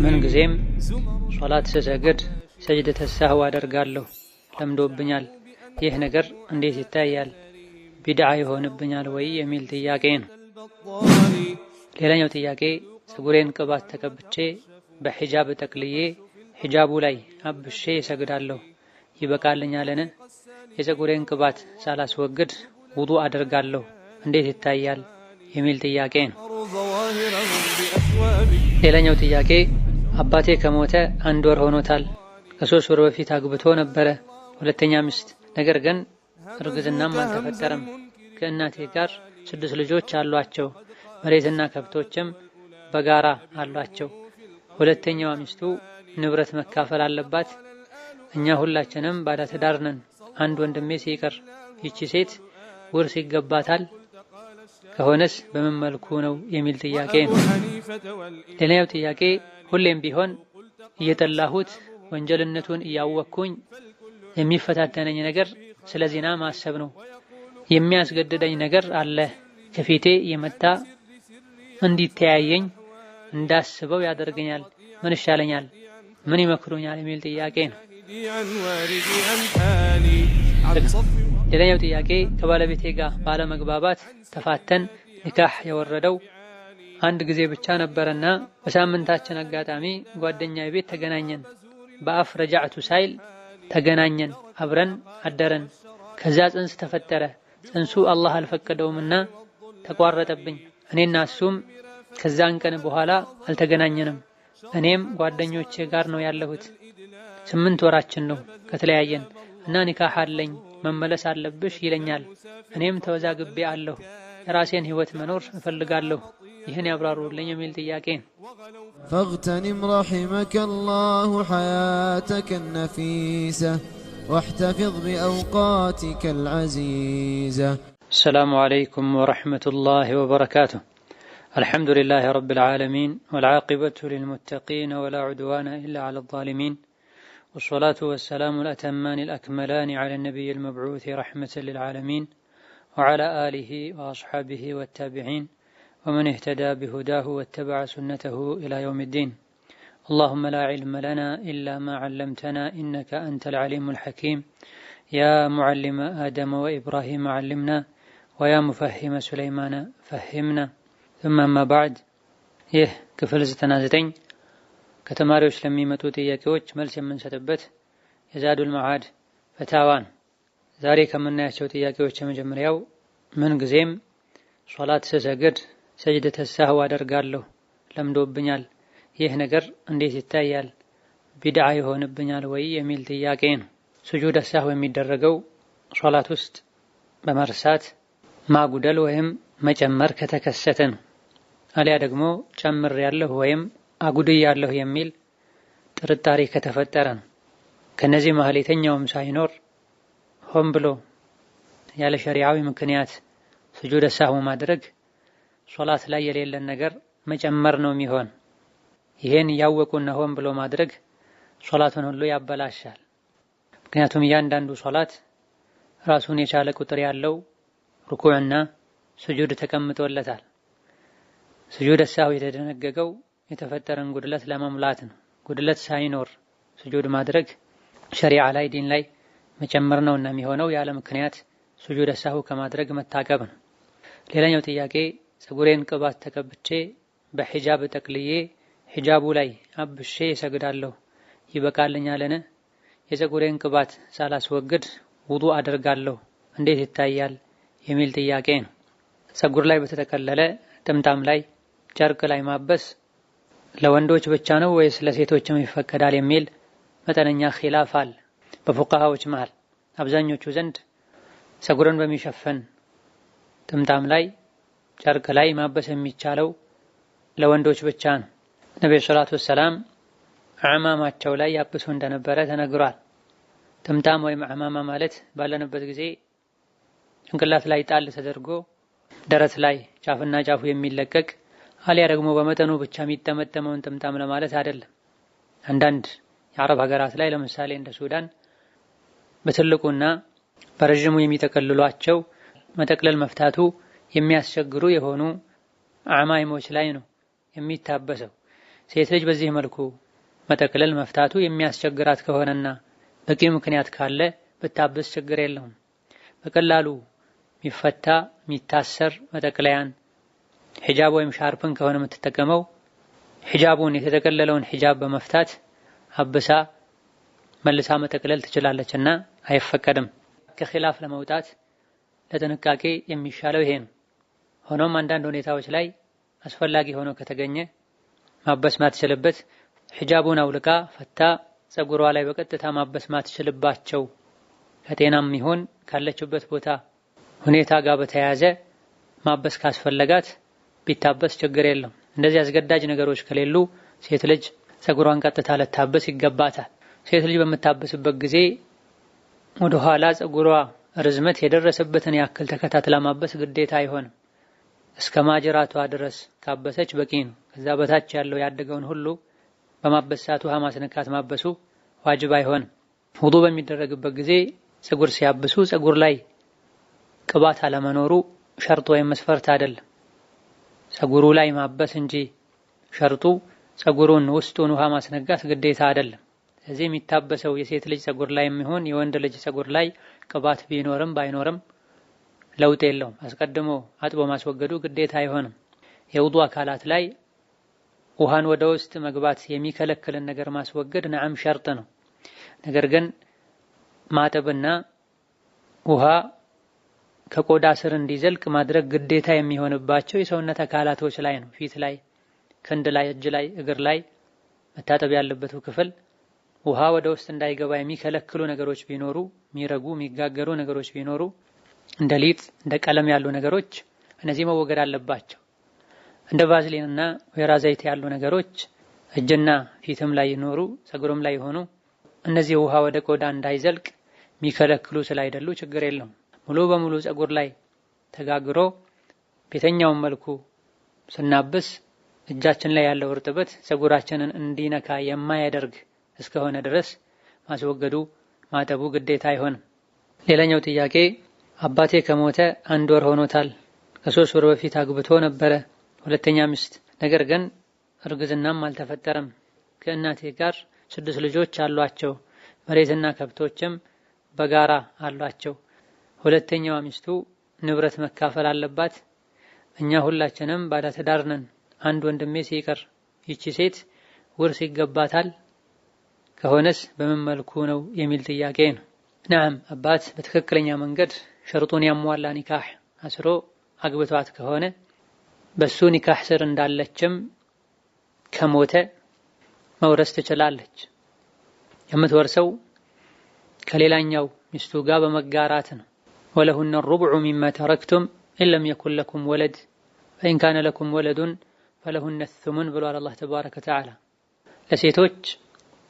من قزيم صلاة سسجد سجدة السهو አደርጋለሁ ለምዶብኛል ይህ ነገር እንዴት ይታያል ቢድዓ ይሆንብኛል ወይ የሚል ጥያቄ ነው። ሌላኛው ጥያቄ ፀጉሬን ቅባት ተቀብቼ በሂጃብ ተቅልዬ ሂጃቡ ላይ አብሼ እሰግዳለሁ ይበቃልኛልን? የፀጉሬን ቅባት ሳላስወግድ ውዱእ አደርጋለሁ እንዴት ይታያል የሚል ጥያቄ ነው። ሌላኛው ጥያቄ አባቴ ከሞተ 1 ወር ሆኖታል። ከ3 ወር በፊት አግብቶ ነበረ ሁለተኛ ሚስት። ነገር ግን እርግዝናም አልተፈጠረም። ከእናቴ ጋር 6 ልጆች አሏቸው። መሬትና ከብቶችም በጋራ አሏቸው። ሁለተኛዋ ሚስቱ ንብረት መካፈል አለባት። እኛ ሁላችንም ባለትዳር ነን። አንድ ወንድሜ ሲቀር ይቺ ሴት ውርስ ይገባታል? ከሆነስ በምን መልኩ ነው የሚል ጥያቄ ነው። ሌላኛው ጥያቄ ሁሌም ቢሆን እየጠላሁት ወንጀልነቱን እያወቅኩኝ የሚፈታተነኝ ነገር ስለ ዚና ማሰብ ነው። የሚያስገድደኝ ነገር አለ። ከፊቴ የመጣ እንዲተያየኝ እንዳስበው ያደርገኛል። ምን ይሻለኛል? ምን ይመክሩኛል? የሚል ጥያቄ ነው። ሌላኛው ጥያቄ ከባለቤቴ ጋር ባለመግባባት ተፋተን ኒካህ የወረደው 1 ጊዜ ብቻ ነበርና በሳምንታችን አጋጣሚ ጓደኛዬ ቤት ተገናኘን። በአፍ ረጃዕቱ ሳይል ተገናኘን፣ አብረን አደረን። ከዛ ጽንስ ተፈጠረ። ጽንሱ አላህ አልፈቀደውምና ተቋረጠብኝ። እኔና እሱም ከዛን ቀን በኋላ አልተገናኘንም። እኔም ጓደኞቼ ጋር ነው ያለሁት። 8 ወራችን ነው ከተለያየን እና ኒካህ አለኝ መመለስ አለብሽ ይለኛል። እኔም ተወዛግቤ አለሁ። የራሴን ህይወት መኖር እፈልጋለሁ። ይህን ያብራሩልኝ የሚል ጥያቄ ነው። فاغتنم رحمك الله حياتك النفيسة واحتفظ بأوقاتك العزيزة. السلام عليكم ورحمة الله وبركاته. الحمد لله رب العالمين والعاقبة للمتقين ولا عدوان إلا على الظالمين والصلاة والسلام الأتمان الأكملان على النبي المبعوث رحمة للعالمين وعلى آله وأصحابه والتابعين ومن اهتدى بهداه واتبع سنته إلى يوم الدين. اللهم لا علم لنا إلا ما علمتنا إنك أنت العليم الحكيم. يا معلم آدم وإبراهيم علمنا ويا مفهم سليمان فهمنا. ثم أما بعد ክፍል 99 ከተማሪዎች ለሚመጡ ጥያቄዎች መልስ የምንሰጥበት የዛዱል መዓድ ፈታዋን። ዛሬ ከምናያቸው ጥያቄዎች የመጀመሪያው ምን ጊዜም ሶላት ስሰግድ ሰጅደተ ሰህው አደርጋለሁ ለምዶብኛል ይህ ነገር እንዴት ይታያል ቢድዓ ይሆንብኛል ወይ የሚል ጥያቄ ነው። ስጁድ ሰህው የሚደረገው ሶላት ውስጥ በመርሳት ማጉደል ወይም መጨመር ከተከሰተ ነው። አሊያ ደግሞ ጨምር ያለሁ ወይም አጉድይ ያለሁ የሚል ጥርጣሬ ከተፈጠረ ነው። ከነዚህ መሃል የተኛውም ሳይኖር ሆን ብሎ ያለ ሸሪዓዊ ምክንያት ስጁድ ሰህው ማድረግ ሶላት ላይ የሌለን ነገር መጨመር ነው የሚሆን። ይሄን ያወቁና ሆን ብሎ ማድረግ ሶላቱን ሁሉ ያበላሻል። ምክንያቱም እያንዳንዱ ሶላት ራሱን የቻለ ቁጥር ያለው ሩኩዕና ስጁድ ተቀምጦለታል። ስጁድ ሰህው የተደነገገው የተፈጠረን ጉድለት ለመሙላት ነው። ጉድለት ሳይኖር ስጁድ ማድረግ ሸሪዓ ላይ ዲን ላይ መጨመር ነውና የሚሆነው ያለ ምክንያት ስጁድ ሰህው ከማድረግ መታቀብ ነው። ሌላኛው ጥያቄ ፀጉሬን ቅባት ተቀብቼ በሂጃብ ተቅልዬ ሂጃቡ ላይ አብሼ እሰግዳለሁ ይበቃልኛልን? የፀጉሬን ቅባት ሳላስወግድ ውዱእ አደርጋለሁ እንዴት ይታያል የሚል ጥያቄ ነው። ፀጉር ላይ በተጠቀለለ ጥምጣም ላይ ጨርቅ ላይ ማበስ ለወንዶች ብቻ ነው ወይስ ለሴቶችም ይፈቀዳል የሚል መጠነኛ ኺላፍ አለ በፉቃሃዎች መሃል። አብዛኞቹ ዘንድ ፀጉርን በሚሸፈን ጥምጣም ላይ ጨርቅ ላይ ማበስ የሚቻለው ለወንዶች ብቻ ነው። ነብዩ ሰለላሁ ዐለይሂ ወሰለም አዕማማቸው ላይ ያብሱ እንደነበረ ተነግሯል። ጥምጣም ወይም አዕማማ ማለት ባለንበት ጊዜ ጭንቅላት ላይ ጣል ተደርጎ ደረት ላይ ጫፍና ጫፉ የሚለቀቅ አሊያ ደግሞ በመጠኑ ብቻ የሚጠመጠመውን ጥምጣም ለማለት አይደለም። አንዳንድ የአረብ ሀገራት ላይ ለምሳሌ እንደ ሱዳን በትልቁና በረጅሙ የሚጠቀልሏቸው መጠቅለል መፍታቱ የሚያስቸግሩ የሆኑ አማይሞች ላይ ነው የሚታበሰው። ሴት ልጅ በዚህ መልኩ መጠቅለል መፍታቱ የሚያስቸግራት ከሆነና በቂ ምክንያት ካለ ብታበስ ችግር የለውም። በቀላሉ የሚፈታ የሚታሰር መጠቅለያን ሂጃብ ወይም ሻርፕን ከሆነ የምትጠቀመው ሂጃቡን የተጠቀለለውን ሂጃብ በመፍታት አብሳ መልሳ መጠቅለል ትችላለችና አይፈቀድም። ከኺላፍ ለመውጣት ለጥንቃቄ የሚሻለው ይሄ ነው። ሆኖም አንዳንድ ሁኔታዎች ላይ አስፈላጊ ሆኖ ከተገኘ ማበስ ማትችልበት ሂጃቡን አውልቃ ፈታ ፀጉሯ ላይ በቀጥታ ማበስ ማትችልባቸው ከጤናም ይሁን ካለችበት ቦታ ሁኔታ ጋር በተያያዘ ማበስ ካስፈለጋት ቢታበስ ችግር የለም። እንደዚህ አስገዳጅ ነገሮች ከሌሉ ሴት ልጅ ፀጉሯን ቀጥታ ልታበስ ይገባታል። ሴት ልጅ በምታበስበት ጊዜ ወደ ኋላ ፀጉሯ ርዝመት የደረሰበትን ያክል ተከታትላ ማበስ ግዴታ አይሆንም። እስከ ማጅራቷ ድረስ ካበሰች በቂ ነው። ከዛ በታች ያለው ያደገውን ሁሉ በማበስ ሰዓት ውሃ ማስነካት ማበሱ ዋጅብ አይሆንም። ውዱእ በሚደረግበት ጊዜ ፀጉር ሲያብሱ ፀጉር ላይ ቅባት አለመኖሩ ሸርጥ ወይም መስፈርት አይደለም። ፀጉሩ ላይ ማበስ እንጂ ሸርጡ ፀጉሩን ውስጡን ውሃ ማስነጋት ግዴታ አይደለም። ስለዚህ የሚታበሰው የሴት ልጅ ፀጉር ላይ የሚሆን የወንድ ልጅ ፀጉር ላይ ቅባት ቢኖርም ባይኖርም ለውጥ የለውም። አስቀድሞ አጥቦ ማስወገዱ ግዴታ አይሆንም። የውዱእ አካላት ላይ ውሃን ወደ ውስጥ መግባት የሚከለክልን ነገር ማስወገድ ነዓም ሸርጥ ነው። ነገር ግን ማጠብና ውሃ ከቆዳ ስር እንዲዘልቅ ማድረግ ግዴታ የሚሆንባቸው የሰውነት አካላቶች ላይ ነው። ፊት ላይ፣ ክንድ ላይ፣ እጅ ላይ፣ እግር ላይ መታጠብ ያለበት ክፍል ውሃ ወደ ውስጥ እንዳይገባ የሚከለክሉ ነገሮች ቢኖሩ፣ የሚረጉ የሚጋገሩ ነገሮች ቢኖሩ እንደ ሊጥ እንደ ቀለም ያሉ ነገሮች እነዚህ መወገድ አለባቸው። እንደ ቫዝሊንና ወይራ ዘይት ያሉ ነገሮች እጅና ፊትም ላይ ይኖሩ ፀጉርም ላይ ሆኑ እነዚህ ውሃ ወደ ቆዳ እንዳይዘልቅ የሚከለክሉ ስላይደሉ ችግር የለውም። ሙሉ በሙሉ ፀጉር ላይ ተጋግሮ በየትኛውም መልኩ ስናብስ እጃችን ላይ ያለው እርጥበት ፀጉራችንን እንዲነካ የማያደርግ እስከሆነ ድረስ ማስወገዱ ማጠቡ ግዴታ አይሆንም። ሌላኛው ጥያቄ አባቴ ከሞተ 1 ወር ሆኖታል። ከ3 ወር በፊት አግብቶ ነበረ ሁለተኛ ሚስት። ነገር ግን እርግዝናም አልተፈጠረም። ከእናቴ ጋር 6 ልጆች አሏቸው። መሬትና ከብቶችም በጋራ አሏቸው። ሁለተኛዋ ሚስቱ ንብረት መካፈል አለባት። እኛ ሁላችንም ባለትዳር ነን። አንድ ወንድሜ ሲቀር ይቺ ሴት ውርስ ይገባታል? ከሆነስ በምን መልኩ ነው የሚል ጥያቄ ነው። ነዓም አባት በትክክለኛ መንገድ ሸርጡን ያሟላ ኒካህ አስሮ አግብቷት ከሆነ በሱ ኒካህ ስር እንዳለችም ከሞተ መውረስ ትችላለች። የምትወርሰው ከሌላኛው ሚስቱ ጋር በመጋራት ነው። ወለሁነ الربع مما تركتم إن لم يكن لكم ولد فإن كان لكم ولد فلهن الثمن ብሏል አላህ ተባረከ ወተዓላ። ለሴቶች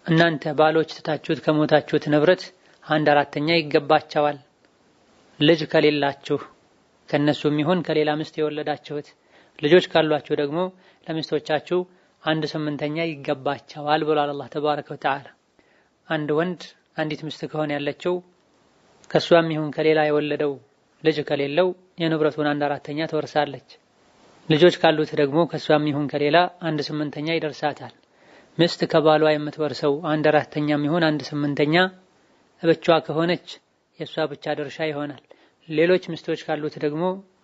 እናንተ ባሎች ትታችሁት ከሞታችሁት ንብረት 1/4 ይገባቸዋል። ልጅ ከሌላችሁ ከነሱም ይሁን ከሌላ ሚስት የወለዳችሁት ልጆች ካሏችሁ ደግሞ ለሚስቶቻችሁ 1/8 ይገባቸዋል ብሏል አላህ ተባረከ ወተዓላ። አንድ ወንድ አንዲት ሚስት ከሆነ ያለችው ከሷም ይሁን ከሌላ የወለደው ልጅ ከሌለው የንብረቱን 1/4 ትወርሳለች። ልጆች ካሉት ደግሞ ከሷም ይሁን ከሌላ 1/8 ይደርሳታል። ሚስት ከባሏ የምትወርሰው 1/4 ይሁን 1/8 ብቻዋ ከሆነች የሷ ብቻ ድርሻ ይሆናል። ሌሎች ሚስቶች ካሉት ደግሞ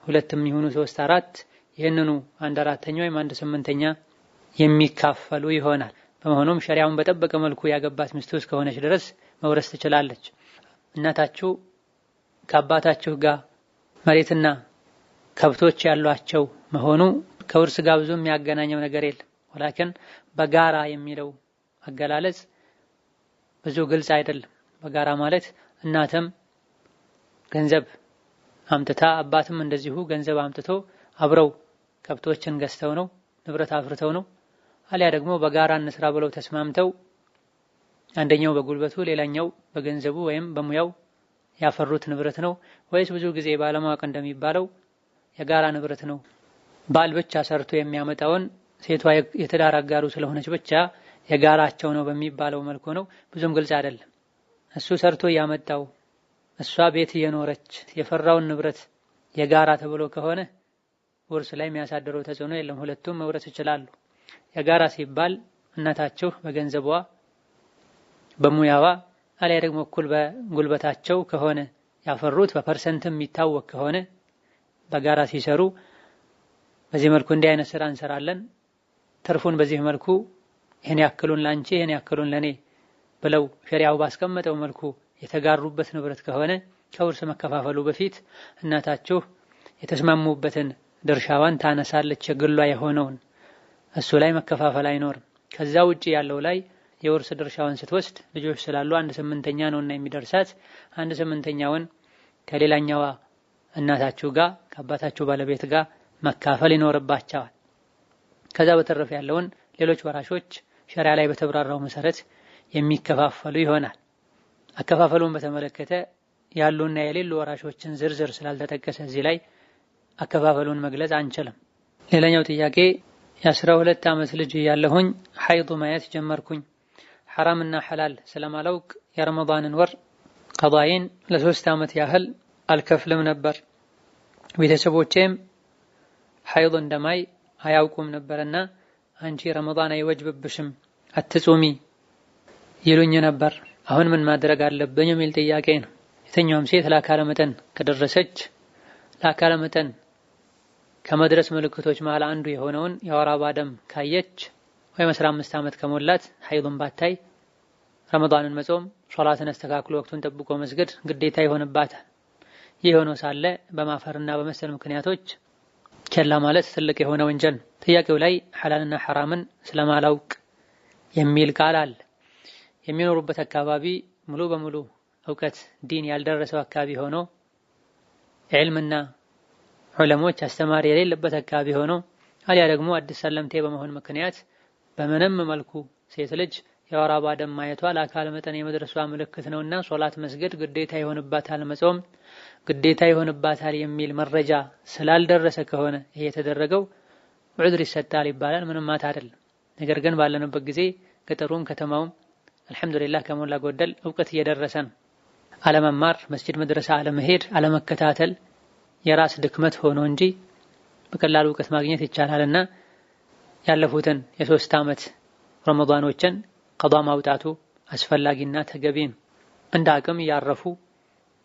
2 ይሁኑ 3 4 ይህንኑ 1/4 ወይም 1/8 የሚካፈሉ ይሆናል። በመሆኑም ሸሪዓውን በጠበቀ መልኩ ያገባት ሚስቱ እስከሆነች ድረስ መውረስ ትችላለች። እናታችሁ ከአባታችሁ ጋር መሬትና ከብቶች ያሏቸው መሆኑ ከውርስ ጋር ብዙ የሚያገናኘው ነገር የለም። ወላኪን በጋራ የሚለው አገላለጽ ብዙ ግልጽ አይደለም። በጋራ ማለት እናትም ገንዘብ አምጥታ አባትም እንደዚሁ ገንዘብ አምጥቶ አብረው ከብቶችን ገዝተው ነው ንብረት አፍርተው ነው። አሊያ ደግሞ በጋራ እንስራ ብለው ተስማምተው አንደኛው በጉልበቱ ሌላኛው በገንዘቡ ወይም በሙያው ያፈሩት ንብረት ነው። ወይስ ብዙ ጊዜ ባለማወቅ እንደሚባለው የጋራ ንብረት ነው። ባል ብቻ ሰርቶ የሚያመጣውን ሴቷ የትዳር አጋሩ ስለሆነች ብቻ የጋራቸው ነው በሚባለው መልኩ ነው። ብዙም ግልጽ አይደለም። እሱ ሰርቶ ያመጣው እሷ ቤት እየኖረች የፈራውን ንብረት የጋራ ተብሎ ከሆነ ውርስ ላይ የሚያሳድረው ተጽዕኖ የለም። ሁለቱም መውረስ ይችላሉ። የጋራ ሲባል እናታችሁ በገንዘቧ በሙያዋ አልያ ደግሞ እኩል በጉልበታቸው ከሆነ ያፈሩት በፐርሰንትም የሚታወቅ ከሆነ በጋራ ሲሰሩ በዚህ መልኩ እንዲህ አይነት ስራ እንሰራለን፣ ትርፉን በዚህ መልኩ ይሄን ያክሉን ላንቺ ይሄን ያክሉን ለኔ ብለው ሸሪዓው ባስቀመጠው መልኩ የተጋሩበት ንብረት ከሆነ ከውርስ መከፋፈሉ በፊት እናታችሁ የተስማሙበትን ድርሻዋን ታነሳለች። የግሏ የሆነውን እሱ ላይ መከፋፈል አይኖርም። ከዛ ውጪ ያለው ላይ የውርስ ድርሻዋን ስትወስድ ልጆች ስላሉ 1/8 ነውና የሚደርሳት 1/8ውን ከሌላኛዋ እናታችሁ ጋር ከአባታችሁ ባለቤት ጋር መካፈል ይኖርባቸዋል። ከዛ በተረፈ ያለውን ሌሎች ወራሾች ሸሪዓ ላይ በተብራራው መሰረት የሚከፋፈሉ ይሆናል። አከፋፈሉን በተመለከተ ያሉና የሌሉ ወራሾችን ዝርዝር ስላልተጠቀሰ እዚህ ላይ አከፋፈሉን መግለጽ አንችልም። ሌላኛው ጥያቄ የ12 ዓመት ልጅ ያለሁኝ ሐይድ ማየት ጀመርኩኝ። ሐራምና ሐላል ስለማላውቅ የረመዳንን ወር ቀዳይን ለ3 ዓመት ያህል አልከፍልም ነበር። ቤተሰቦቼም ሐይድ እንደማይ አያውቁም ነበርና አንቺ ረመዳን አይወጅብብሽም አትጾሚ ይሉኝ ነበር። አሁን ምን ማድረግ አለብኝ የሚል ጥያቄ ነው። የትኛውም ሴት ለአካለ መጠን ከደረሰች ለአካለ መጠን ከመድረስ ምልክቶች መሃል አንዱ የሆነውን የወር አበባ ደም ካየች ወይም 15 ዓመት ከሞላት ሐይድን ባታይ ረመዳንን መጾም፣ ሶላትን አስተካክሎ ወቅቱን ጠብቆ መስገድ ግዴታ ይሆንባታል። ይህ ሆኖ ሳለ በማፈርና በመሰል ምክንያቶች ቸላ ማለት ትልቅ የሆነ ወንጀል። ጥያቄው ላይ ሐላልና ሐራምን ስለማላውቅ የሚል ቃል አለ። የሚኖሩበት አካባቢ ሙሉ በሙሉ እውቀት ዲን ያልደረሰው አካባቢ ሆኖ ዒልምና ዑለሞች አስተማሪ የሌለበት አካባቢ ሆኖ አልያ ደግሞ አዲስ ሰለምቴ በመሆን ምክንያት በምንም መልኩ ሴት ልጅ የወር አበባ ደም ማየቷ ለአካለ መጠን የመድረሷ ምልክት ነውና ሶላት መስገድ ግዴታ ይሆንባታል፣ መጾም ግዴታ ይሆንባታል የሚል መረጃ ስላልደረሰ ከሆነ ይሄ የተደረገው ዑድር ይሰጣል ይባላል። ምንም ማለት አይደለም። ነገር ግን ባለንበት ጊዜ ገጠሩም ከተማውም አልሐምዱሊላህ ከሞላ ጎደል እውቀት እየደረሰ ነው። አለመማር፣ መስጂድ መድረሳ አለመሄድ፣ አለመከታተል የራስ ድክመት ሆኖ እንጂ በቀላሉ እውቀት ማግኘት ይቻላልና ያለፉትን የ3 ዓመት ረመዳኖችን ቀዷ ማውጣቱ አስፈላጊና ተገቢ ነው። እንደ አቅም ያረፉ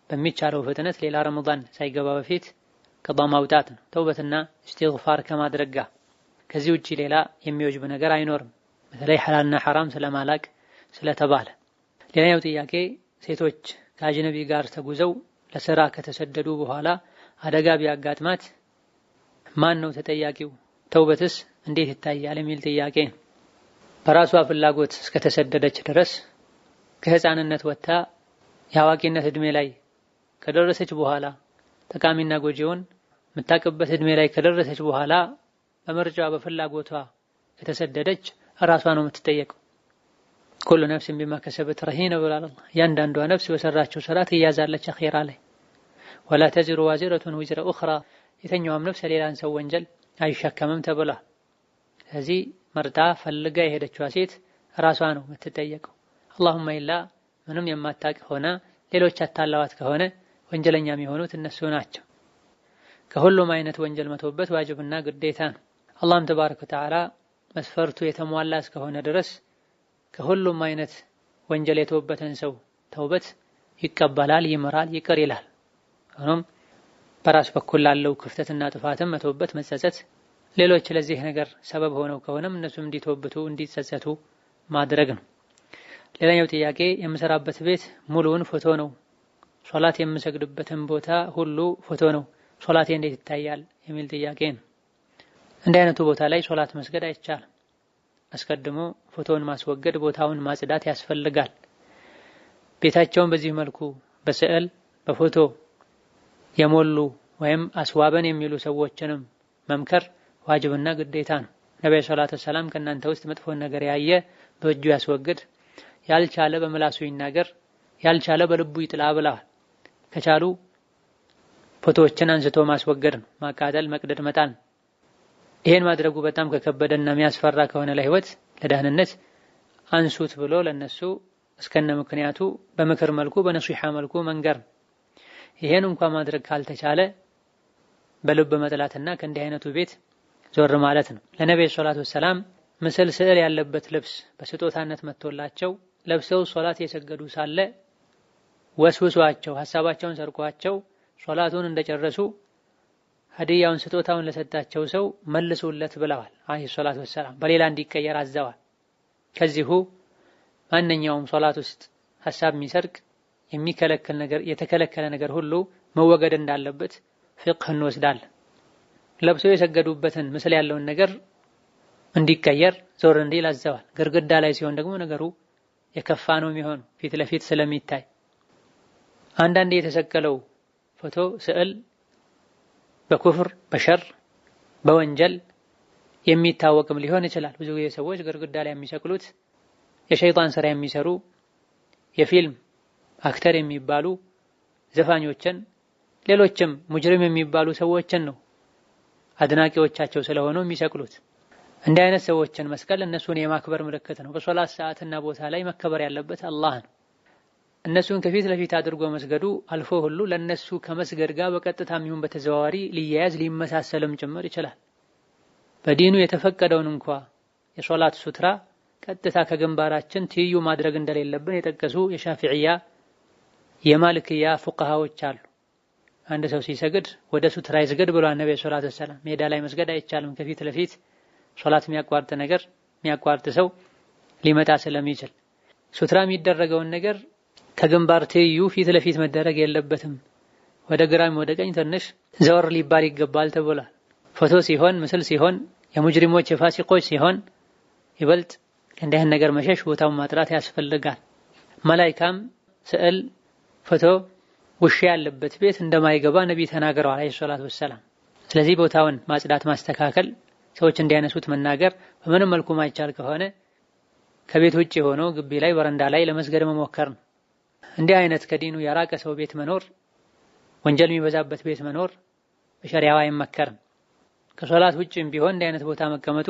በሚቻለው ፍጥነት ሌላ ረመዳን ሳይገባ በፊት ቀዷ ማውጣት ነው፣ ተውበትና ኢስቲግፋር ከማድረግ ጋር። ከዚህ ውጪ ሌላ የሚወጅብ ነገር አይኖርም፣ በተለይ ሐላልና ሐራም ስለማላቅ ስለተባለ። ሌላኛው ጥያቄ ሴቶች ከአጅነቢ ጋር ተጉዘው ለስራ ከተሰደዱ በኋላ አደጋ ቢያጋጥማት ማን ነው ተጠያቂው? ተውበትስ እንዴት ይታያል? የሚል ጥያቄ። በራሷ ፍላጎት እስከተሰደደች ድረስ ከህፃንነት ወጥታ የአዋቂነት እድሜ ላይ ከደረሰች በኋላ ጠቃሚና ጎጂውን የምታውቅበት እድሜ ላይ ከደረሰች በኋላ በምርጫዋ በፍላጎቷ ከተሰደደች ራሷ ነው የምትጠየቀው። ኩሉ ነፍስን ቢማ ከሰበት ረሂነ ብሏል አላህ። ያንዳንዷ ነፍስ በሰራችው ስራ ትያዛለች አኺራ ላይ። ወላ ተዚሩ ዋዚረቱን ወዝረ ኡኽራ፣ የተኛውም ነፍስ ሌላን ሰው ወንጀል አይሸከምም ተብሏል። ስለዚህ መርጣ ፈልጋ የሄደችዋ ሴት ራሷ ነው የምትጠየቀው። አላሁመ ኢላ ምንም የማታውቅ ሆነ ሌሎች አታላዋት ከሆነ ወንጀለኛ የሚሆኑት እነሱ ናቸው። ከሁሉም አይነት ወንጀል መተውበት ዋጅብና ግዴታ ነው። አላህም ተባረከ ወተዓላ መስፈርቱ የተሟላ እስከሆነ ድረስ ከሁሉም አይነት ወንጀል የተወበተን ሰው ተውበት ይቀበላል፣ ይመራል፣ ይቅር ይላል። ሆኖም በራስ በኩል ላለው ክፍተትና ጥፋትም መተውበት መጸጸት፣ ሌሎች ለዚህ ነገር ሰበብ ሆነው ከሆነም እነሱም እንዲተውበቱ እንዲጸጸቱ ማድረግ ነው። ሌላኛው ጥያቄ የምሰራበት ቤት ሙሉውን ፎቶ ነው፣ ሶላት የምሰግድበትን ቦታ ሁሉ ፎቶ ነው፣ ሶላቴ እንዴት ይታያል? የሚል ጥያቄ ነው። እንዲህ አይነቱ ቦታ ላይ ሶላት መስገድ አይቻልም። አስቀድሞ ፎቶውን ማስወገድ፣ ቦታውን ማጽዳት ያስፈልጋል። ቤታቸውን በዚህ መልኩ በስዕል በፎቶ የሞሉ ወይም አስዋበን የሚሉ ሰዎችንም መምከር ዋጅብና ግዴታ ነው። ነብዩ ሰለላሁ ዐለይሂ ወሰለም ከእናንተ ውስጥ መጥፎን ነገር ያየ በእጁ ያስወግድ፣ ያልቻለ በምላሱ ይናገር፣ ያልቻለ በልቡ ይጥላ ብለዋል። ከቻሉ ፎቶዎችን አንስቶ ማስወገድ ነው፣ ማቃጠል፣ መቅደድ፣ መጣል። ይሄን ማድረጉ በጣም ከከበደና የሚያስፈራ ከሆነ ለህይወት ለደህንነት አንሱት ብሎ ለነሱ እስከነ ምክንያቱ በምክር መልኩ በነሲሃ መልኩ መንገር። ይሄን እንኳን ማድረግ ካልተቻለ በልብ መጥላትና ከእንዲህ አይነቱ ቤት ዞር ማለት ነው። ለነብዩ ሰለላሁ ዐለይሂ ወሰለም ምስል ስዕል ያለበት ልብስ በስጦታነት መጥቶላቸው ለብሰው ሶላት የሰገዱ ሳለ ወስውሷቸው ሐሳባቸውን ሰርቋቸው ሶላቱን እንደጨረሱ ሀዲያውን ስጦታውን ለሰጣቸው ሰው መልሱለት ብለዋል አለይሂ ሰላቱ ወሰላም። በሌላ እንዲቀየር አዘዋል። ከዚሁ ማንኛውም ሶላት ውስጥ ሐሳብ የሚሰርቅ የሚከለከል ነገር የተከለከለ ነገር ሁሉ መወገድ እንዳለበት ፍቅህ እንወስዳለን። ለብሰው የሰገዱበትን ምስል ያለውን ነገር እንዲቀየር ዞር እንዲል አዘዋል። ግድግዳ ላይ ሲሆን ደግሞ ነገሩ የከፋ ነው የሚሆነው ፊት ለፊት ስለሚታይ። አንዳንዴ የተሰቀለው ፎቶ ስዕል በኩፍር በሸር በወንጀል የሚታወቅም ሊሆን ይችላል። ብዙ ጊዜ ሰዎች ግድግዳ ላይ የሚሰቅሉት የሸይጣን ስራ የሚሰሩ የፊልም አክተር የሚባሉ ዘፋኞችን ሌሎችም ሙጅሪም የሚባሉ ሰዎችን ነው አድናቂዎቻቸው ስለሆኑ የሚሰቅሉት። እንዲህ አይነት ሰዎችን መስቀል እነሱን የማክበር ምልክት ነው። በሶላት ሰዓትና ቦታ ላይ መከበር ያለበት አላህ ነው። እነሱን ከፊት ለፊት አድርጎ መስገዱ አልፎ ሁሉ ለነሱ ከመስገድ ጋር በቀጥታም ይሁን በተዘዋዋሪ ሊያያዝ ሊመሳሰልም ጭምር ይችላል። በዲኑ የተፈቀደውን እንኳ የሶላት ሱትራ ቀጥታ ከግንባራችን ትይዩ ማድረግ እንደሌለብን የጠቀሱ የሻፊዕያ የማልክያ ፉቃሃዎች አሉ። አንድ ሰው ሲሰግድ ወደ ሱትራ ይስገድ ብሏል ነብዩ ሰለላሁ ዐለይሂ ወሰለም። ሜዳ ላይ መስገድ አይቻልም። ከፊት ለፊት ሶላት የሚያቋርጥ ነገር የሚያቋርጥ ሰው ሊመጣ ስለሚችል ሱትራ የሚደረገውን ነገር ከግንባር ትይዩ ፊት ለፊት መደረግ የለበትም። ወደ ግራም ወደ ቀኝ ትንሽ ዘወር ሊባል ይገባል ተብሏል። ፎቶ ሲሆን ምስል ሲሆን የሙጅሪሞች የፋሲቆች ሲሆን ይበልጥ እንዲህ ነገር መሸሽ ቦታውን ማጥራት ያስፈልጋል። መላኢካም ስዕል ፎቶ ውሻ ያለበት ቤት እንደማይገባ ነብይ ተናግረዋል አለይሂ ሰላቱ ወሰላም። ስለዚህ ቦታውን ማጽዳት ማስተካከል ሰዎች እንዲያነሱት መናገር በምንም መልኩ ማይቻል ከሆነ ከቤት ውጪ ሆኖ ግቢ ላይ በረንዳ ላይ ለመስገድ መሞከር ነው። እንዲህ አይነት ከዲኑ የራቀ ሰው ቤት መኖር ወንጀል የሚበዛበት ቤት መኖር በሸሪዓው አይመከርም። ከሶላት ውጪም ቢሆን እንዲህ አይነት ቦታ መቀመጡ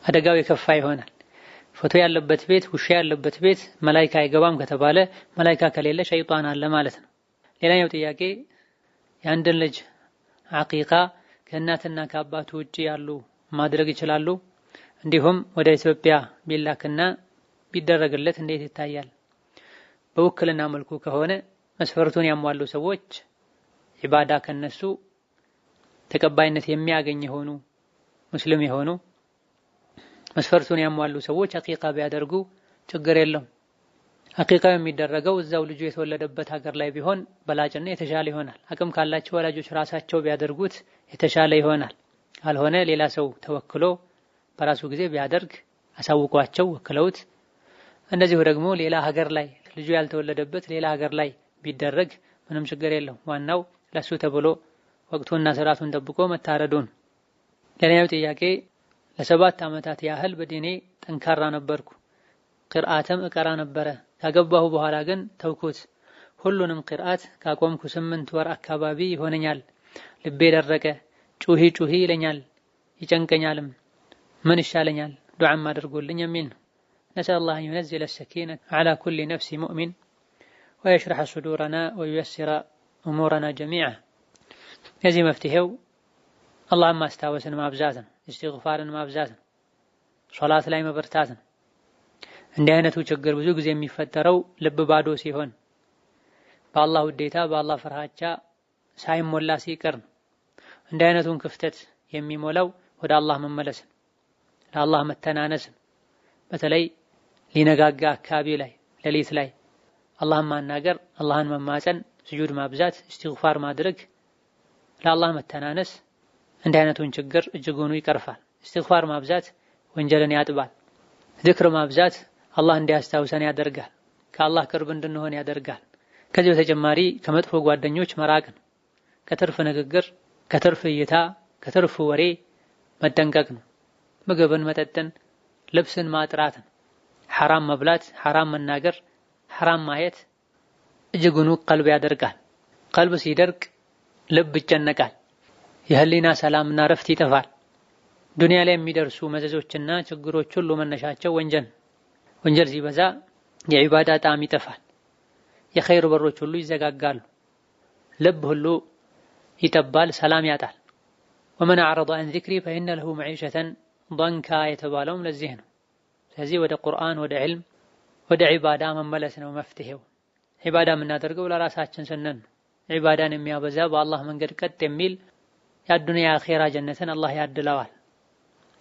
አደጋው የከፋ ይሆናል። ፎቶ ያለበት ቤት ውሻ ያለበት ቤት መላኢካ አይገባም ከተባለ መላኢካ ከሌለ ሸይጣን አለ ማለት ነው። ሌላኛው ጥያቄ የአንድን ልጅ አቂቃ ከእናትና ከአባቱ ውጪ ያሉ ማድረግ ይችላሉ? እንዲሁም ወደ ኢትዮጵያ ቢላክና ቢደረግለት እንዴት ይታያል? በውክልና መልኩ ከሆነ መስፈርቱን ያሟሉ ሰዎች ኢባዳ ከነሱ ተቀባይነት የሚያገኝ የሆኑ ሙስሊም የሆኑ መስፈርቱን ያሟሉ ሰዎች አቂቃ ቢያደርጉ ችግር የለም። አቂቃ የሚደረገው እዛው ልጁ የተወለደበት ሀገር ላይ ቢሆን በላጭና የተሻለ ይሆናል። አቅም ካላቸው ወላጆች ራሳቸው ቢያደርጉት የተሻለ ይሆናል። ካልሆነ ሌላ ሰው ተወክሎ በራሱ ጊዜ ቢያደርግ አሳውቋቸው ወክለውት፣ እንደዚሁ ደግሞ ሌላ ሀገር ላይ ልጁ ያልተወለደበት ሌላ ሀገር ላይ ቢደረግ ምንም ችግር የለው። ዋናው ለሱ ተብሎ ወቅቱና ስርዓቱን ጠብቆ መታረዱን። ሌላኛው ጥያቄ ለ7 ዓመታት ያህል በዲኔ ጠንካራ ነበርኩ። ቂርአትም እቀራ ነበረ። ካገባሁ በኋላ ግን ተውኩት። ሁሉንም ቂርአት ካቆምኩ 8 ወር አካባቢ ይሆነኛል። ልቤ ደረቀ። ጩሂ ጩሂ ይለኛል፣ ይጨንቀኛልም። ምን ይሻለኛል? ዱዓም አድርጉልኝ የሚል ነው። ነስአል አላህ ينزل السكينة على كل نفس مؤمن ويشرح صدورنا وييسر أمورنا جميعا። የዚህ መፍትሄው አላህን ማስታወስን ማብዛት ነው። ኢስቲግፋርን ማብዛት ነው። ሶላት ላይ መበርታት ነው። እንዲህ አይነቱ ችግር ብዙ ጊዜ የሚፈጠረው ልብ ባዶ ሲሆን በአላህ ውዴታ በአላህ ፍርሃቻ ሳይሞላ ሲቀር ነው። እንዲህ አይነቱን ክፍተት የሚሞላው ወደ አላህ መመለስ፣ ለአላህ መተናነስ፣ በተለይ ሊነጋጋ አካባቢ ላይ ሌሊት ላይ አላህን ማናገር፣ አላህን መማፀን፣ ስጁድ ማብዛት፣ ኢስቲግፋር ማድረግ፣ ለአላህ መተናነስ እንዲህ አይነቱን ችግር እጅጉኑ ይቀርፋል። ኢስቲግፋር ማብዛት ወንጀልን ያጥባል። ዚክር ማብዛት አላህ እንዲያስታውሰን ያደርጋል። ከአላህ ቅርብ እንድንሆን ያደርጋል። ከዚህ በተጨማሪ ከመጥፎ ጓደኞች መራቅ ነው። ከትርፍ ንግግር፣ ከትርፍ እይታ፣ ከትርፍ ወሬ መጠንቀቅ ነው። ምግብን፣ መጠጥን፣ ልብስን ማጥራት ነው። ሐራም መብላት፣ ሐራም መናገር፣ ሐራም ማየት እጅጉኑ ቀልብ ያደርጋል። ቀልብ ሲደርቅ ልብ ይጨነቃል። የህሊና ሰላምና ረፍት ይጠፋል። ዱንያ ላይ የሚደርሱ መዘዞችና ችግሮች ሁሉ መነሻቸው ወንጀል ሲበዛ የዒባዳ ጣዕም ይጠፋል። የኸይር በሮች ሁሉ ይዘጋጋሉ። ልብ ሁሉ ይጠባል፣ ሰላም ያጣል። ወመን አዕረض አን ዚክሪ ፈኢነ ለሁ መዒሸተን ضንካ የተባለውም ለዚህ ነው። ስለዚህ ወደ ቁርአን፣ ወደ ዒልም፣ ወደ ዒባዳ መመለስ ነው መፍትሄው። ዒባዳ የምናደርገው ለራሳችን ስንል ነው። ዒባዳን የሚያበዛ በአላህ መንገድ ቀጥ የሚል የአዱንያ የአኼራ ጀነትን አላህ ያድለዋል።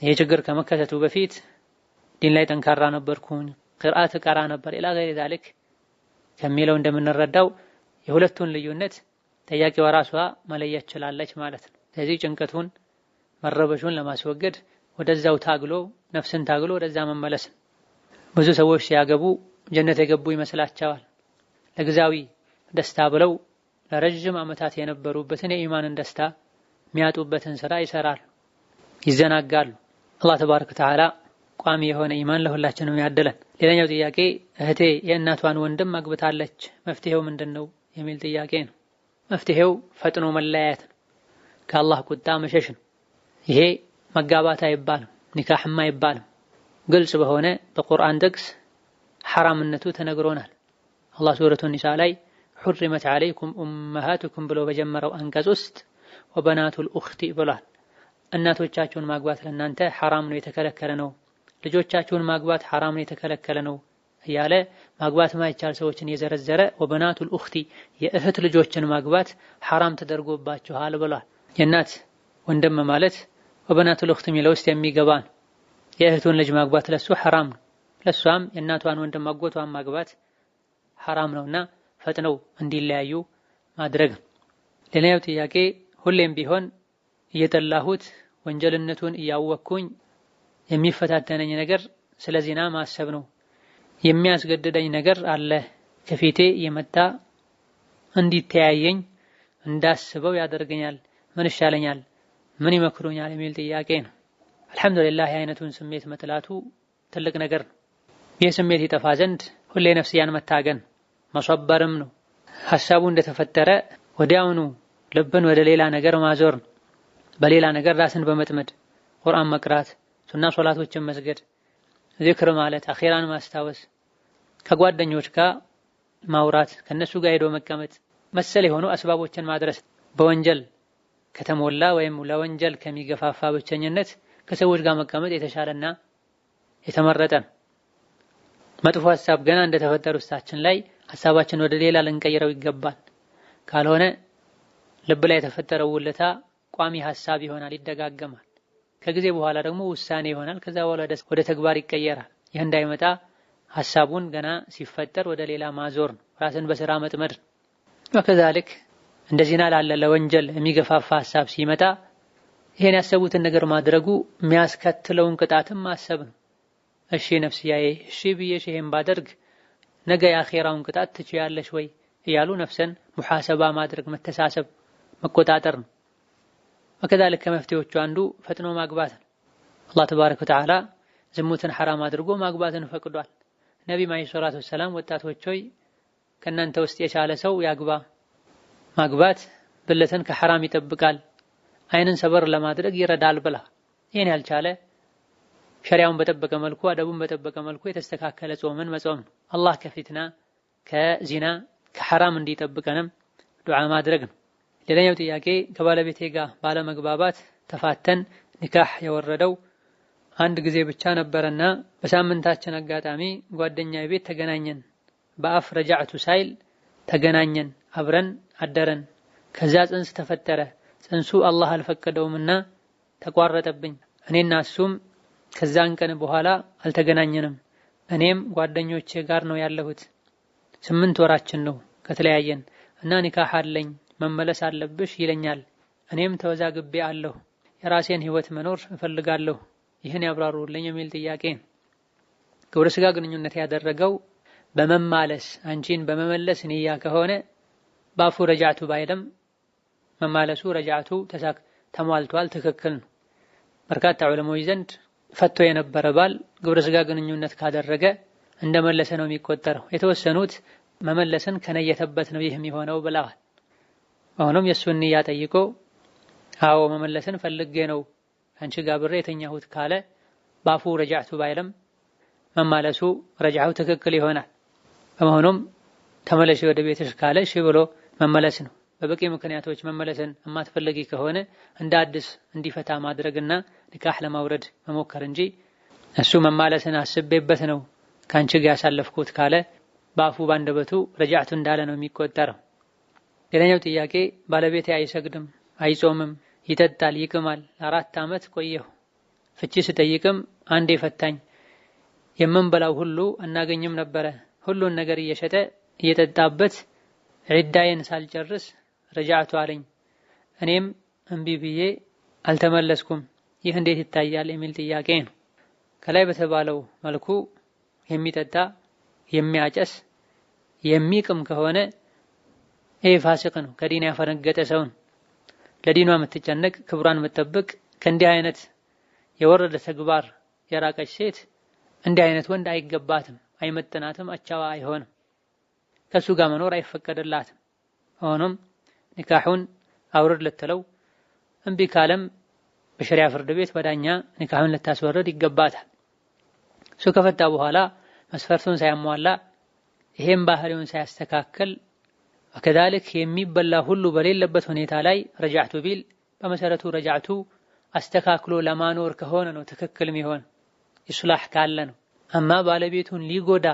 ይሄ ችግር ከመከሰቱ በፊት ዲን ላይ ጠንካራ ነበርኩኝ፣ ቂርአት ቀራ ነበር ኢላ ገይሪ ዛሊክ ከሚለው እንደምንረዳው የሁለቱን ልዩነት ጠያቂዋ ራሷ መለየት ችላለች ማለት ነው። ስለዚህ ጭንቀቱን መረበሹን ለማስወገድ ወደዛው ታግሎ ነፍስን ታግሎ ወደዛ መመለስ። ብዙ ሰዎች ሲያገቡ ጀነት የገቡ ይመስላቸዋል። ለጊዜያዊ ደስታ ብለው ለረጅም ዓመታት የነበሩበትን የኢማንን ደስታ የሚያጡበትን ስራ ይሰራሉ፣ ይዘናጋሉ። አላህ ተባረከ ወተዓላ ቋሚ የሆነ ኢማን ለሁላችንም ያደለን። ሌላኛው ጥያቄ እህቴ የእናቷን ወንድም አግብታለች፣ መፍትሄው ምንድነው የሚል ጥያቄ ነው። መፍትሄው ፈጥኖ መለያየት ነው፣ ከአላህ ቁጣ መሸሽ ነው። ይሄ መጋባት አይባልም፣ ኒካህም አይባልም። ግልጽ በሆነ በቁርአን ጥቅስ ሐራምነቱ ተነግሮናል። አላህ ሱረቱ ኒሳ ላይ ሑሪመት ዐለይኩም ኡመሃቱኩም ብሎ በጀመረው አንቀጽ ውስጥ ወበናቱል ኡኽቲ ብሏል። እናቶቻችሁን ማግባት ለእናንተ ሐራም ነው፣ የተከለከለ ነው። ልጆቻችሁን ማግባት ሐራም ነው፣ የተከለከለ ነው እያለ ማግባት ማይቻል ሰዎችን የዘረዘረ ወበናቱል ኡኽቲ የእህት ልጆችን ማግባት ሐራም ተደርጎባችኋል ብሏል። የእናት ወንድም ማለት ወበናቱል ኡኽቲ የሚለው ውስጥ የሚገባ ነው። የእህቱን ልጅ ማግባት ለሱ ሐራም ነው፣ ለሷም የእናቷን ወንድም አጎቷን ማግባት ሐራም ነውና ፈጥነው እንዲለያዩ ማድረግ። ሌላኛው ጥያቄ ሁሌም ቢሆን እየጠላሁት ወንጀልነቱን እያወቅኩኝ የሚፈታተነኝ ነገር ስለ ዚና ማሰብ ነው። የሚያስገድደኝ ነገር አለ፣ ከፊቴ የመጣ እንዲተያየኝ እንዳስበው ያደርገኛል። ምን ይሻለኛል? ምን ይመክሩኛል? የሚል ጥያቄ ነው። አልሐምዱሊላህ የአይነቱን ስሜት መጥላቱ ትልቅ ነገር ነው። ይህ ስሜት ይጠፋ ዘንድ ሁሌ ነፍስያን መታገን መሰበርም ነው። ሐሳቡ እንደተፈጠረ ወዲያውኑ ልብን ወደ ሌላ ነገር ማዞር ነው። በሌላ ነገር ራስን በመጥመድ ቁርአን መቅራት፣ ሱና ሶላቶችን መስገድ፣ ዚክር ማለት፣ አኺራን ማስታወስ፣ ከጓደኞች ጋር ማውራት፣ ከነሱ ጋር ሄዶ መቀመጥ መሰል የሆኑ አስባቦችን ማድረስ። በወንጀል ከተሞላ ወይም ለወንጀል ከሚገፋፋ ብቸኝነት ከሰዎች ጋር መቀመጥ የተሻለና የተመረጠ ነው። መጥፎ ሐሳብ ገና እንደተፈጠረ ውስጣችን ላይ ሐሳባችን ወደ ሌላ ልንቀይረው ይገባል። ካልሆነ ልብ ላይ የተፈጠረው ውለታ ቋሚ ሐሳብ ይሆናል፣ ይደጋገማል። ከጊዜ በኋላ ደግሞ ውሳኔ ይሆናል። ከዛ በኋላ ወደ ተግባር ይቀየራል። ይህ እንዳይመጣ ሐሳቡን ገና ሲፈጠር ወደ ሌላ ማዞር ነው፣ ራስን በስራ መጥመድ ነው። ወከዛልክ እንደዚህና ላለ ለወንጀል የሚገፋፋ ሐሳብ ሲመጣ ይሄን ያሰቡትን ነገር ማድረጉ የሚያስከትለውን ቅጣትም ማሰብ ነው። እሺ ነፍስያዬ እሺ ብዬሽ ይሄን ባደርግ ነገ የአኺራውን ቅጣት ትችያለሽ ወይ እያሉ ነፍስን ሙሐሰባ ማድረግ፣ መተሳሰብ፣ መቆጣጠር ነው። ወከዛልክ ከመፍትሄዎቹ አንዱ ፈጥኖ ማግባት ነው። አላህ ተባረከ ወተዓላ ዝሙትን ሐራም አድርጎ ማግባትን ፈቅዷል። ነቢዩ አለይሂ ሰላቱ ወሰላም ወጣቶች ሆይ ከእናንተ ውስጥ የቻለ ሰው ያግባ፣ ማግባት ብልትን ከሐራም ይጠብቃል፣ አይንን ሰበር ለማድረግ ይረዳል ብላ። ይሄን ያልቻለ ሸሪዓውን በጠበቀ መልኩ አደቡን በጠበቀ መልኩ የተስተካከለ ጾምን መጾም ነው። አላህ ከፊትና ከዚና ከሐራም እንዲጠብቀንም ዱዓ ማድረግ ነው። ሌላኛው ጥያቄ ከባለቤቴ ጋር ባለመግባባት ተፋተን ኒካህ የወረደው አንድ ጊዜ ብቻ ነበርና በሳምንታችን አጋጣሚ ጓደኛዬ ቤት ተገናኘን። በአፍ ረጃዕቱ ሳይል ተገናኘን፣ አብረን አደረን። ከዛ ጽንስ ተፈጠረ። ጽንሱ አላህ አልፈቀደውምና ተቋረጠብኝ። እኔና እሱም ከዛን ቀን በኋላ አልተገናኘንም። እኔም ጓደኞቼ ጋር ነው ያለሁት። 8 ወራችን ነው ከተለያየን እና ኒካህ አለኝ መመለስ አለብሽ ይለኛል። እኔም ተወዛግቤ አለሁ። የራሴን ህይወት መኖር እፈልጋለሁ። ይህን ያብራሩልኝ የሚል ጥያቄ። ግብረ ስጋ ግንኙነት ያደረገው በመማለስ አንቺን በመመለስ ንያ ከሆነ ባፉ ረጃዕቱ ባይለም መማለሱ ረጃዕቱ ተሟልቷል፣ ትክክል ነው። በርካታ ዑለሞች ዘንድ ፈቶ የነበረ ባል ግብረ ስጋ ግንኙነት ካደረገ እንደመለሰ ነው የሚቆጠረው። የተወሰኑት መመለስን ከነየተበት ነው ይህ የሚሆነው ብለዋል። አሁንም የሱን ንያ ጠይቆ አዎ መመለስን ፈልጌ ነው አንቺ ጋር ብሬ የተኛሁት ካለ ባፉ ረጃዕቱ ባይለም መማለሱ ረጃዕው ትክክል ይሆናል። በመሆኑም ተመለሽ ወደ ቤትሽ ካለ እሺ ብሎ መመለስ ነው። በበቂ ምክንያቶች መመለስን የማትፈልጊ ከሆነ እንደ አዲስ እንዲፈታ ማድረግና ኒካህ ለማውረድ መሞከር እንጂ እሱ መማለስን አስቤበት ነው ካንቺ ጋር ያሳለፍኩት ካለ በአፉ ባንደበቱ ረጃዕቱ እንዳለ ነው የሚቆጠረው። ሌላኛው ጥያቄ ባለቤቴ አይሰግድም፣ አይጾምም፣ ይጠጣል፣ ይቅማል። 4 ዓመት ቆየሁ። ፍቺ ስጠይቅም አንዴ ፈታኝ። የምንበላው ሁሉ እናገኝም ነበረ። ሁሉን ነገር እየሸጠ እየጠጣበት ዒዳዬን ሳልጨርስ ረጃዕቱ አለኝ። እኔም እምቢ ብዬ አልተመለስኩም። ይህ እንዴት ይታያል የሚል ጥያቄ ነው። ከላይ በተባለው መልኩ የሚጠጣ የሚያጨስ የሚቅም ከሆነ ይሄ ፋሲቅ ነው፣ ከዲን ያፈነገጠ ሰው ነው። ለዲኗ የምትጨነቅ ክብሯን የምትጠብቅ ከእንዲህ አይነት የወረደ ተግባር የራቀች ሴት እንዲህ አይነት ወንድ አይገባትም፣ አይመጥናትም፣ አቻዋ አይሆንም። ከሱ ጋር መኖር አይፈቀድላትም። ሆኖም ኒካሁን አውርድ ልትለው እምቢ ካለም በሸሪዓ ፍርድ ቤት በዳኛ ኒካሁን ልታስወርድ ይገባታል። እሱ ከፈታ በኋላ መስፈርቱን ሳያሟላ ይሄን ባህሪውን ሳያስተካከል ወከዛልክ የሚበላ ሁሉ በሌለበት ሁኔታ ላይ ረጃዕቱ ቢል በመሰረቱ ረጃዕቱ አስተካክሎ ለማኖር ከሆነ ነው ትክክል የሚሆን ኢስላህ ካለ ነው። አማ ባለቤቱን ሊጎዳ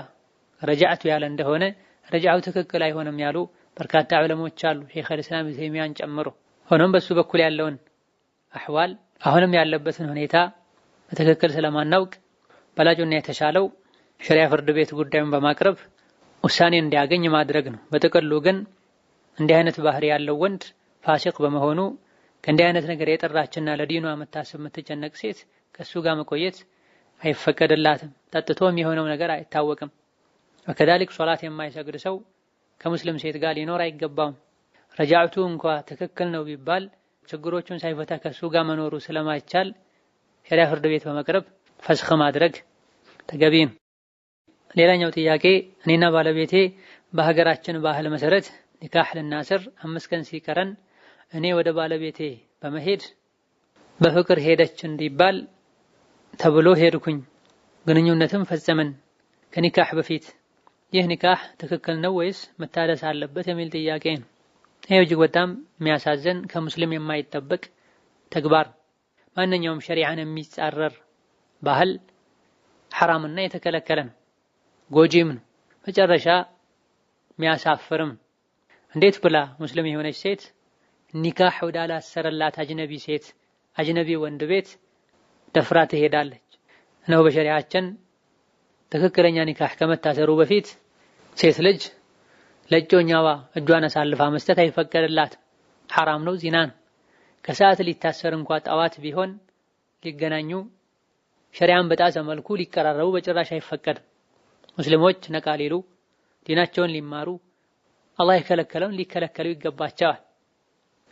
ረጃዕቱ ያለ እንደሆነ ረጃዕቱ ትክክል አይሆንም ያሉ በርካታ ዑለሞች አሉ፣ ሼኽ አልእስላም ኢብኑ ተይሚያን ጨምሮ። ሆኖም በሱ በኩል ያለውን አህዋል አሁንም ያለበትን ሁኔታ በትክክል ስለማናውቅ በላጩና የተሻለው ሸሪዓ ፍርድ ቤት ጉዳዩን በማቅረብ ውሳኔ እንዲያገኝ ማድረግ ነው። በጥቅሉ ግን እንዲህ አይነት ባህሪ ያለው ወንድ ፋሲቅ በመሆኑ ከእንዲህ አይነት ነገር የጠራችና ለዲኗ የምታስብ የምትጨነቅ ሴት ከሱ ጋር መቆየት አይፈቀድላትም። ጠጥቶም የሆነው ነገር አይታወቅም። ወከዛልክ ሶላት የማይሰግድ ሰው ከሙስሊም ሴት ጋር ሊኖር አይገባውም። ረጃዕቱ እንኳ ትክክል ነው ቢባል ችግሮቹን ሳይፈታ ከሱ ጋር መኖሩ ስለማይቻል ሸሪዓ ፍርድ ቤት በመቅረብ ፈስኽ ማድረግ ተገቢ ነው። ሌላኛው ጥያቄ እኔና ባለቤቴ በሀገራችን ባህል መሰረት ኒካህ ልናስር 5 ቀን ሲቀረን እኔ ወደ ባለቤቴ በመሄድ በፍቅር ሄደች እንዲባል ተብሎ ሄድኩኝ። ግንኙነትም ፈጸምን ከኒካህ በፊት። ይህ ኒካህ ትክክል ነው ወይስ መታደስ አለበት የሚል ጥያቄ ነው። ይህ እጅግ በጣም የሚያሳዝን ከሙስሊም የማይጠበቅ ተግባር። ማንኛውም ሸሪዓን የሚጻረር ባህል ሐራምና የተከለከለ ነው፣ ጎጂም ነው፣ መጨረሻ የሚያሳፍርም። እንዴት ብላ ሙስሊም የሆነች ሴት ኒካህ ወዳላሰረላት አጅነቢ ሴት አጅነቢ ወንድ ቤት ደፍራ ትሄዳለች? ነው በሸሪዓችን ትክክለኛ ኒካህ ከመታሰሩ በፊት ሴት ልጅ ለእጮኛዋ እጇን አሳልፋ መስጠት አይፈቀድላትም። ሐራም ነው፣ ዚና ነው። ከሰዓት ሊታሰር እንኳ ጠዋት ቢሆን ሊገናኙ ሸሪዓን በጣሰ መልኩ ሊቀራረቡ በጭራሽ አይፈቀድም። ሙስሊሞች ነቃ ሊሉ ዲናቸውን ሊማሩ አላህ የከለከለውን ሊከለከሉ ይገባቸዋል።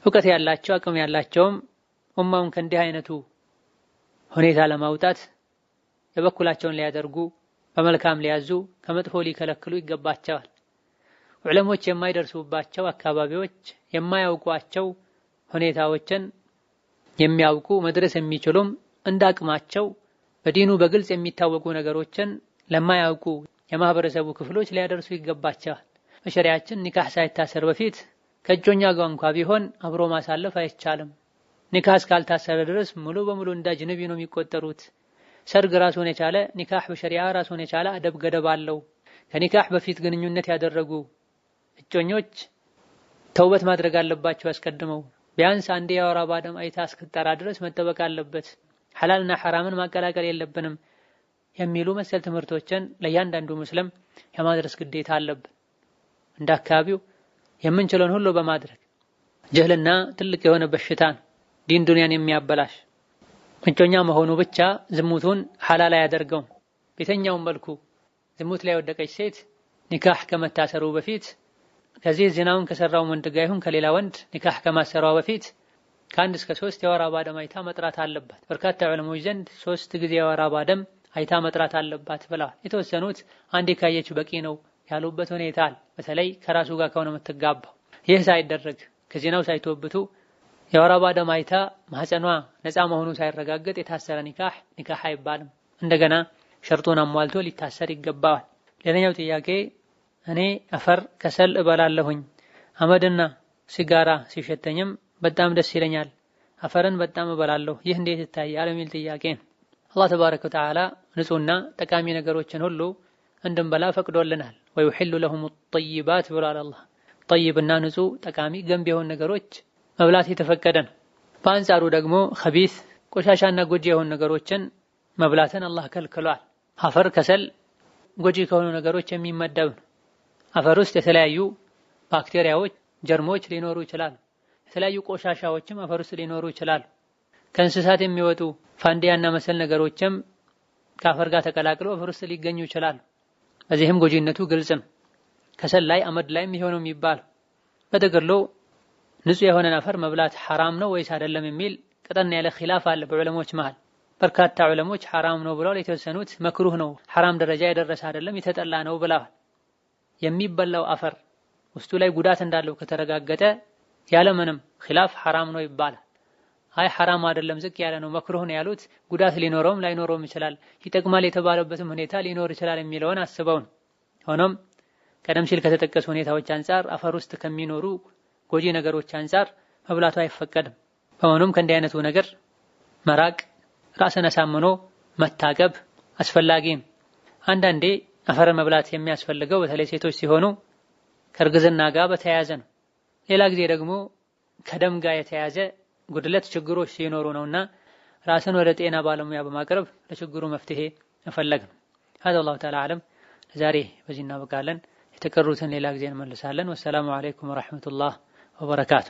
እውቀት ያላቸው አቅም ያላቸውም ኡማውን ከእንዲህ አይነቱ ሁኔታ ለማውጣት የበኩላቸውን ሊያደርጉ በመልካም ሊያዙ ከመጥፎ ሊከለክሉ ይገባቸዋል። ዑለሞች የማይደርሱባቸው አካባቢዎች የማያውቋቸው ሁኔታዎችን የሚያውቁ መድረስ የሚችሉም እንዳቅማቸው በዲኑ በግልጽ የሚታወቁ ነገሮችን ለማያውቁ የማህበረሰቡ ክፍሎች ሊያደርሱ ይገባቸዋል። በሸሪዓችን ኒካህ ሳይታሰር በፊት ከእጮኛ ጋር እንኳ ቢሆን አብሮ ማሳለፍ አይቻልም። ኒካህ እስካልታሰረ ድረስ ሙሉ በሙሉ እንደ አጅነቢ ነው የሚቆጠሩት። ሰርግ ራሱን የቻለ ኒካህ በሸሪዓ ራሱን የቻለ አደብ ገደብ አለው። ከኒካህ በፊት ግንኙነት ያደረጉ እጮኞች ተውበት ማድረግ አለባቸው። አስቀድመው ቢያንስ አንዴ የወር አበባ ደም አይታ እስክትጠራ ድረስ መጠበቅ አለበት። ሐላልና ሐራምን ማቀላቀል የለብንም የሚሉ መሰል ትምህርቶችን ለእያንዳንዱ ሙስሊም የማድረስ ግዴታ አለብን። እንደ አካባቢው የምንችለውን ሁሉ በማድረግ ጀህልና ትልቅ የሆነ በሽታ ነው፣ ዲን ዱንያን የሚያበላሽ። እጮኛ መሆኑ ብቻ ዝሙቱን ሐላል አያደርገውም። በየትኛውም መልኩ ዝሙት ላይ ወደቀች ሴት ኒካህ ከመታሰሩ በፊት ከዚህ ዚናውን ከሰራው ወንድ ጋር ይሁን ከሌላ ወንድ ኒካህ ከማሰሯ በፊት ከ1 እስከ 3 የወር አበባ ደም አይታ መጥራት አለባት። በርካታ ዑለሞች ዘንድ 3 ጊዜ የወር አበባ ደም አይታ መጥራት አለባት ብለዋል። የተወሰኑት አንዴ ካየች በቂ ነው ያሉበት ሁኔታ አለ። በተለይ ከራሱ ጋር ከሆነ የምትጋባው። ይህ ሳይደረግ ከዚናው ሳይተወብቱ የወር አበባ ደም አይታ ማህፀኗ ነፃ መሆኑ ሳይረጋገጥ የታሰረ ኒካህ አይባልም። እንደገና ሸርጡን አሟልቶ ሊታሰር ይገባዋል። ሌላኛው ጥያቄ እኔ አፈር ከሰል እበላለሁኝ፣ አመድና ሲጋራ ሲሸተኝም በጣም ደስ ይለኛል፣ አፈርን በጣም እበላለሁ፣ ይህ እንዴት ይታያል የሚል ጥያቄ ነው። አላህ ተባረከ ወተዓላ ንጹህና ጠቃሚ ነገሮችን ሁሉ እንድንበላ ፈቅዶልናል። ወዩሒሉ ለሁም ጠይባት ብሏል አላህ። ጠይብና ንጹህ ጠቃሚ ገንቢ የሆኑ ነገሮች መብላት የተፈቀደ ነው። በአንጻሩ ደግሞ ኸቢስ ቆሻሻና ጎጂ የሆኑ ነገሮችን መብላትን አላህ ከልክሏል። አፈር ከሰል ጎጂ ከሆኑ ነገሮች የሚመደብ ነው። አፈር ውስጥ የተለያዩ ባክቴሪያዎች፣ ጀርሞች ሊኖሩ ይችላሉ። የተለያዩ ቆሻሻዎችም አፈር ውስጥ ሊኖሩ ይችላሉ። ከእንስሳት የሚወጡ ፋንዲያና መሰል ነገሮችም ከአፈር ጋር ተቀላቅለው አፈር ውስጥ ሊገኙ ይችላሉ። በዚህም ጎጂነቱ ግልጽ ነው። ከሰል ላይ አመድ ላይ የሚሆነው የሚባለው በጥቅሉ ንጹህ የሆነን አፈር መብላት ሐራም ነው ወይስ አይደለም የሚል ቀጠን ያለ ኺላፍ አለ በዑለሞች መሃል። በርካታ ዑለሞች ሐራም ነው ብለዋል። የተወሰኑት መክሩህ ነው፣ ሐራም ደረጃ የደረሰ አይደለም፣ የተጠላ ነው ብለዋል። የሚበላው አፈር ውስጡ ላይ ጉዳት እንዳለው ከተረጋገጠ ያለምንም ኺላፍ ሐራም ነው ይባላል። አይ ሐራም አይደለም ዝቅ ያለ ነው መክሩህ ነው ያሉት ጉዳት ሊኖረውም ላይኖረውም ይችላል፣ ይጠቅማል የተባለበትም ሁኔታ ሊኖር ይችላል የሚለውን አስበው ነው። ሆኖም ቀደም ሲል ከተጠቀሱ ሁኔታዎች አንፃር አፈር ውስጥ ከሚኖሩ ጎጂ ነገሮች አንፃር መብላቱ አይፈቀድም። በመሆኑም ከእንዲህ አይነቱ ነገር መራቅ፣ ራስን አሳምኖ መታቀብ አስፈላጊ ነው። አንዳንዴ አፈርን መብላት የሚያስፈልገው በተለይ ሴቶች ሲሆኑ ከእርግዝና ጋር በተያያዘ ነው። ሌላ ጊዜ ደግሞ ከደም ጋር የተያያዘ ጉድለት ችግሮች ሲኖሩ ነውና ራስን ወደ ጤና ባለሙያ በማቅረብ ለችግሩ መፍትሄ መፈለግ ነው። هذا الله تعالى أعلم። ዛሬ በዚህ እናበቃለን። የተቀሩትን ሌላ ጊዜ እንመልሳለን። ወሰላሙ አለይኩም ወራህመቱላህ ወበረካቱ።